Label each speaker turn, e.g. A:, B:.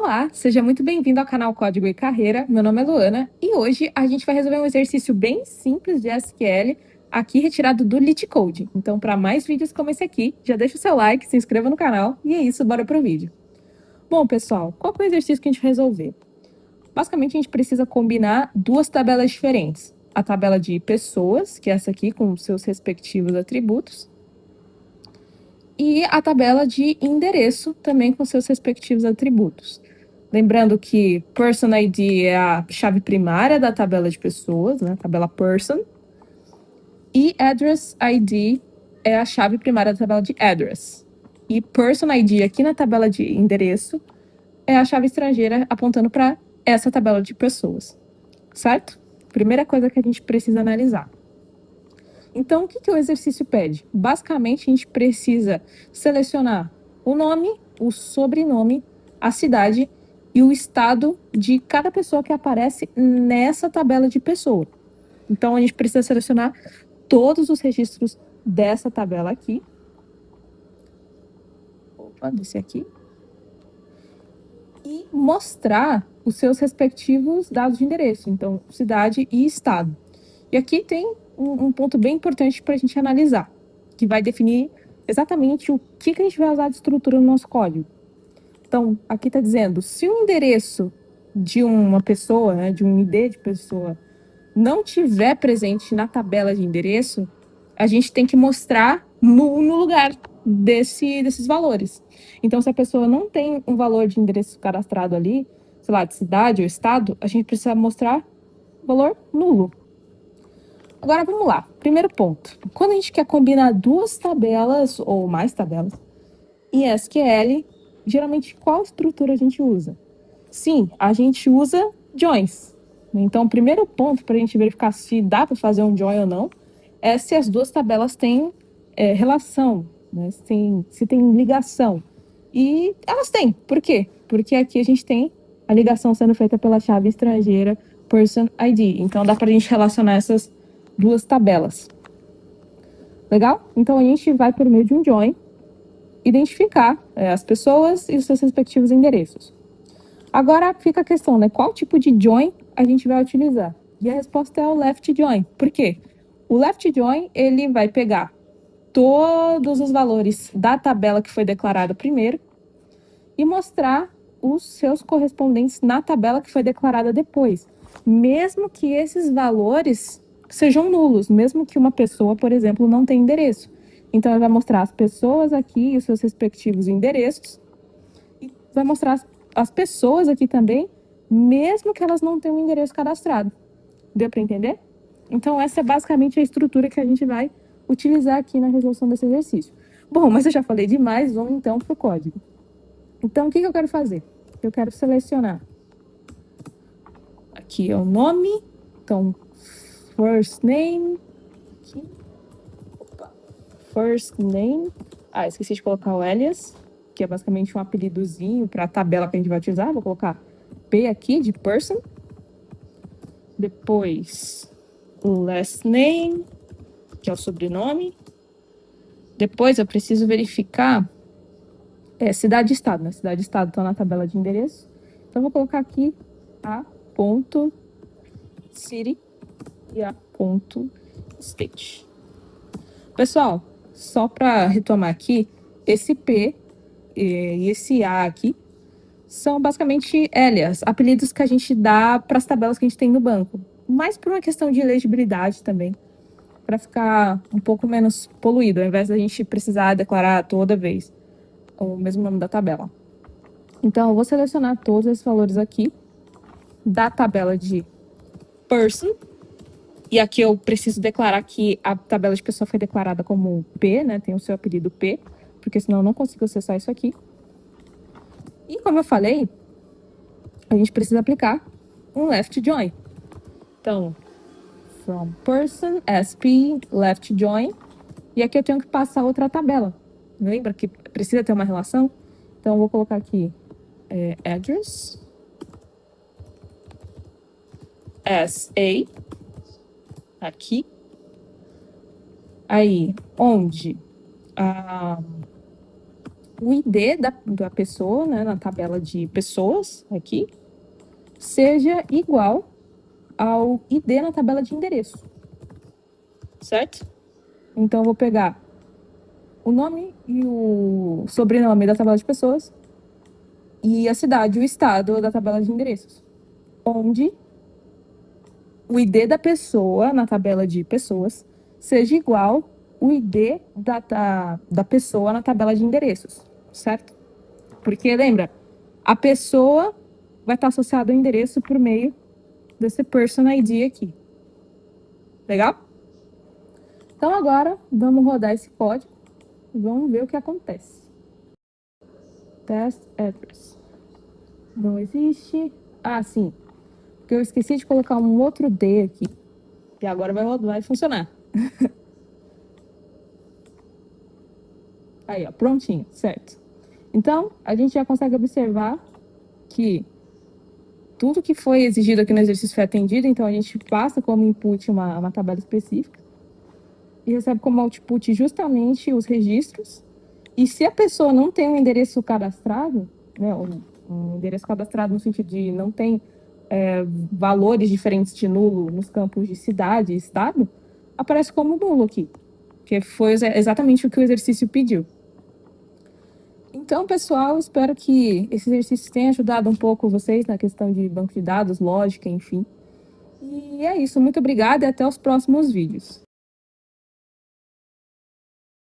A: Olá, seja muito bem-vindo ao canal Código e Carreira. Meu nome é Luana e hoje a gente vai resolver um exercício bem simples de SQL aqui retirado do LeetCode. Então, para mais vídeos como esse aqui, já deixa o seu like, se inscreva no canal e é isso, bora pro vídeo. Bom, pessoal, qual que é o exercício que a gente vai resolver? Basicamente, a gente precisa combinar duas tabelas diferentes. A tabela de pessoas, que é essa aqui com seus respectivos atributos, e a tabela de endereço, também com seus respectivos atributos. Lembrando que Person ID é a chave primária da tabela de pessoas, né? Tabela Person. E Address ID é a chave primária da tabela de Address. E Person ID aqui na tabela de endereço é a chave estrangeira apontando para essa tabela de pessoas. Certo? Primeira coisa que a gente precisa analisar. Então, o que o exercício pede? Basicamente, a gente precisa selecionar o nome, o sobrenome, a cidade e o estado de cada pessoa que aparece nessa tabela de pessoa. Então, a gente precisa selecionar todos os registros dessa tabela aqui. Opa, descer aqui. E mostrar os seus respectivos dados de endereço. Então, cidade e estado. E aqui tem um ponto bem importante para a gente analisar, que vai definir exatamente o que a gente vai usar de estrutura no nosso código. Então, aqui está dizendo, se o endereço de uma pessoa, né, de um ID de pessoa, não tiver presente na tabela de endereço, a gente tem que mostrar no lugar desses valores. Então, se a pessoa não tem um valor de endereço cadastrado ali, sei lá, de cidade ou estado, a gente precisa mostrar valor nulo. Agora, vamos lá. Primeiro ponto. Quando a gente quer combinar duas tabelas ou mais tabelas em SQL, geralmente qual estrutura a gente usa? Sim, a gente usa joins. Então, o primeiro ponto para a gente verificar se dá para fazer um join ou não é se as duas tabelas têm relação, né? Se tem ligação. E elas têm. Por quê? Porque aqui a gente tem a ligação sendo feita pela chave estrangeira Person ID. Então, dá para a gente relacionar essas duas tabelas. Legal? Então, a gente vai por meio de um join identificar as pessoas e os seus respectivos endereços. Agora fica a questão, né? Qual tipo de join a gente vai utilizar? E a resposta é o left join. Por quê? O left join, ele vai pegar todos os valores da tabela que foi declarada primeiro e mostrar os seus correspondentes na tabela que foi declarada depois. Mesmo que esses valores sejam nulos, mesmo que uma pessoa, por exemplo, não tenha endereço. Então, ele vai mostrar as pessoas aqui e os seus respectivos endereços. E vai mostrar as pessoas aqui também, mesmo que elas não tenham um endereço cadastrado. Deu para entender? Então, essa é basicamente a estrutura que a gente vai utilizar aqui na resolução desse exercício. Bom, mas eu já falei demais, vamos então para o código. Então, o que eu quero fazer? Eu quero selecionar. Aqui é o nome. Então, first name. Aqui. Opa. First name. Ah, esqueci de colocar o alias, que é basicamente um apelidozinho para a tabela que a gente vai utilizar. Vou colocar P aqui, de person. Depois, o last name, que é o sobrenome. Depois, eu preciso verificar cidade e estado, né? Cidade e estado estão na tabela de endereço. Então, vou colocar aqui a ponto city e a ponto state. Pessoal, só para retomar aqui, esse P e esse A aqui são basicamente alias, apelidos que a gente dá para as tabelas que a gente tem no banco. Mas por uma questão de legibilidade também, para ficar um pouco menos poluído, ao invés da gente precisar declarar toda vez o mesmo nome da tabela. Então, eu vou selecionar todos esses valores aqui da tabela de person. E aqui eu preciso declarar que a tabela de pessoa foi declarada como P, né? Tem o seu apelido P, porque senão eu não consigo acessar isso aqui. E como eu falei, a gente precisa aplicar um left join. Então, from person, sp, left join. E aqui eu tenho que passar outra tabela. Lembra que precisa ter uma relação? Então, eu vou colocar aqui address SA, aqui. Aí, onde o ID da pessoa, né, na tabela de pessoas aqui, seja igual ao ID na tabela de endereço, certo? Então, eu vou pegar o nome e o sobrenome da tabela de pessoas e a cidade, o estado da tabela de endereços, onde o ID da pessoa na tabela de pessoas seja igual o ID da pessoa na tabela de endereços, certo? Porque, lembra, a pessoa vai estar associada ao endereço por meio desse person ID aqui. Legal? Então, agora, vamos rodar esse código e vamos ver o que acontece. Test address. Não existe. Ah, sim. Porque eu esqueci de colocar um outro D aqui. E agora vai funcionar. Aí, ó, prontinho, certo. Então, a gente já consegue observar que tudo que foi exigido aqui no exercício foi atendido, então a gente passa como input uma tabela específica e recebe como output justamente os registros. E se a pessoa não tem um endereço cadastrado, né, um endereço cadastrado no sentido de não tem valores diferentes de nulo nos campos de cidade e estado, aparece como nulo aqui, que foi exatamente o que o exercício pediu. Então, pessoal, espero que esse exercício tenha ajudado um pouco vocês na questão de banco de dados, lógica, enfim. E é isso, muito obrigada e até os próximos vídeos.